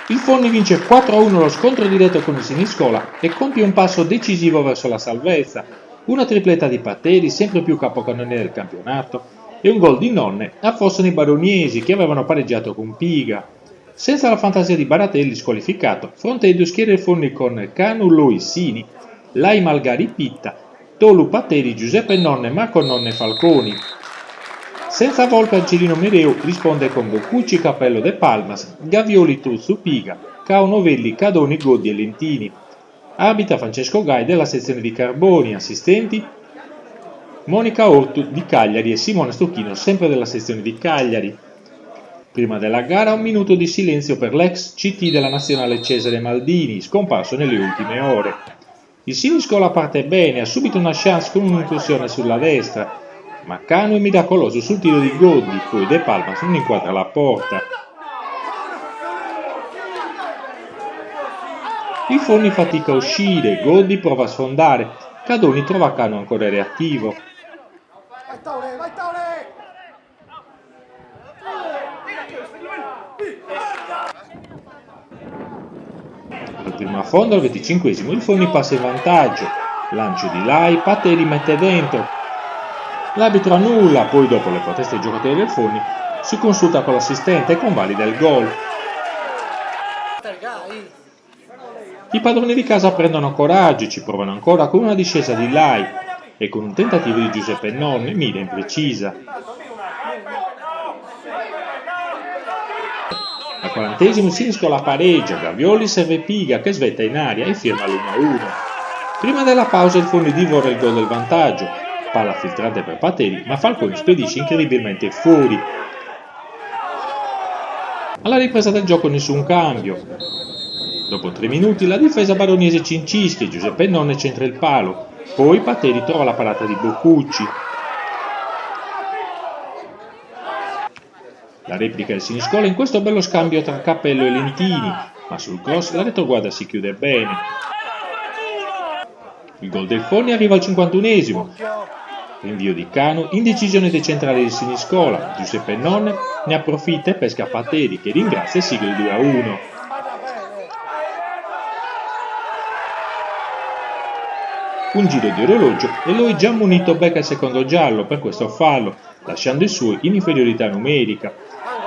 Il Forni vince 4-1 lo scontro diretto con il Siniscola e compie un passo decisivo verso la salvezza, una tripletta di Patteri, sempre più capocannoniere del campionato, e un gol di Nonne affossano i baroniesi che avevano pareggiato con Piga. Senza la fantasia di Baratelli squalificato, fronte ai due schiere il Forni con Canu Loissini, Lai Malgari Pitta, Tolu Patteri, Giuseppe Nonne, Marco Nonne Falconi. Senza Volpe Angelino Mereu risponde con Boccucci, Cappello De Palmas, Gavioli Truzzu Piga, Cao Novelli, Cadoni, Goddi e Lentini. Arbitra Francesco Gai della sezione di Carboni, assistenti Monica Ortu di Cagliari e Simone Stucchino sempre della sezione di Cagliari. Prima della gara un minuto di silenzio per l'ex CT della nazionale Cesare Maldini, scomparso nelle ultime ore. Il Siniscola parte bene, ha subito una chance con un'incursione sulla destra, ma Cano è miracoloso sul tiro di Goddi, poi De Palmas non inquadra la porta. Il Forni fatica a uscire, Goddi prova a sfondare, Cadoni trova Cano ancora reattivo. Al primo affondo, al 25esimo, il Forni passa in vantaggio, lancio di Lai, Patteri mette dentro. L'arbitro annulla, poi dopo le proteste dei giocatori del Forni si consulta con l'assistente e convalida il gol. I padroni di casa prendono coraggio e ci provano ancora con una discesa di Lai e con un tentativo di Giuseppe Nonne, mira imprecisa. Al 40esimo il Siniscola pareggia, Gavioli serve Piga che svetta in aria e firma l'1-1. Prima della pausa il Forni divora il gol del vantaggio, palla filtrante per Patteri, ma Falconi spedisce incredibilmente fuori. Alla ripresa del gioco nessun cambio. Dopo 3 minuti la difesa baroniese cincischia e Giuseppe Nonne centra il palo, poi Patteri trova la parata di Boccucci. La replica del Siniscola in questo bello scambio tra Cappello e Lentini, ma sul cross la retroguardia si chiude bene. Il gol del Forni arriva al 51esimo. Rinvio di Cano, indecisione dei centrali del Siniscola, Giuseppe Nonne ne approfitta e pesca Patteri che ringrazia e sigla il 2-1. Un giro di orologio e lui già munito becca il secondo giallo per questo fallo, lasciando i suoi in inferiorità numerica.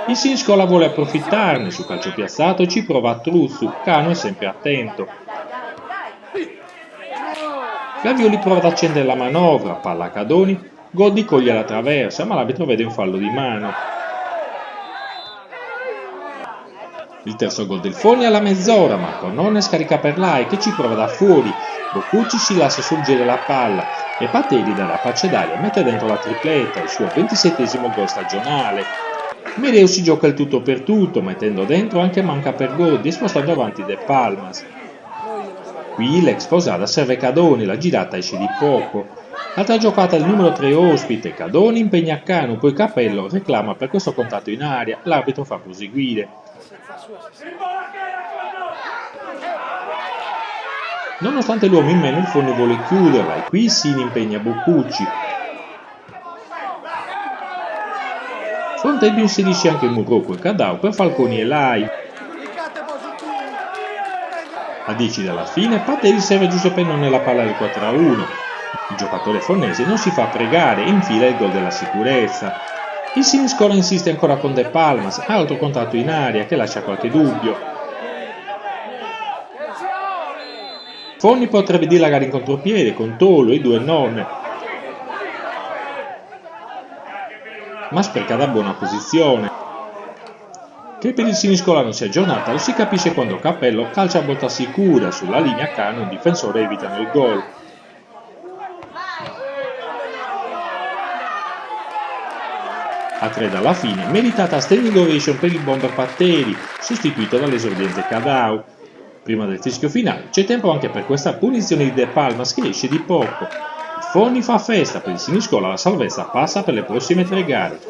Il Siniscola vuole approfittarne, su calcio piazzato ci prova a Truzzu, Cano è sempre attento. Gavioli prova ad accendere la manovra, palla a Cadoni, Goddi coglie la traversa, ma l'arbitro vede un fallo di mano. Il terzo gol del Forni alla mezz'ora, Marco Nonne scarica per Lai che ci prova da fuori, Boccucci si lascia sfuggire la palla e Patteri dalla faccia d'aria mette dentro la tripletta, il suo 27esimo gol stagionale. Mereu si gioca il tutto per tutto, mettendo dentro anche manca per Goddi e spostando avanti De Palmas. Qui l'ex Posada serve Cadoni, la girata esce di poco. Altra giocata del numero 3 ospite, Cadoni impegna Cano, poi Cappello reclama per questo contatto in aria, l'arbitro fa proseguire. Nonostante l'uomo in meno il Forni vuole chiuderla e qui Sini impegna Boccucci. Frontelli inserisce anche Murrocco e Cadao per Falconi e Lai. A 10 dalla fine Patteri serve Giuseppe Nonne la palla del 4-1. Il giocatore fornese non si fa pregare e infila il gol della sicurezza. Il Siniscola insiste ancora con De Palmas, altro contatto in aria che lascia qualche dubbio. Forni potrebbe dilagare in contropiede con Tolo e 2 Nonne, ma spreca da buona posizione. Che per il Siniscola non sia giornata lo si capisce quando Cappello calcia a botta sicura, sulla linea Cano un difensore evitano il gol. A 3 dalla fine, meritata standing ovation per il bomber Patteri, sostituito dall'esordiente Cadao. Prima del fischio finale c'è tempo anche per questa punizione di De Palmas che esce di poco. Il Forni fa festa, per il Siniscola la salvezza passa per le prossime 3 gare.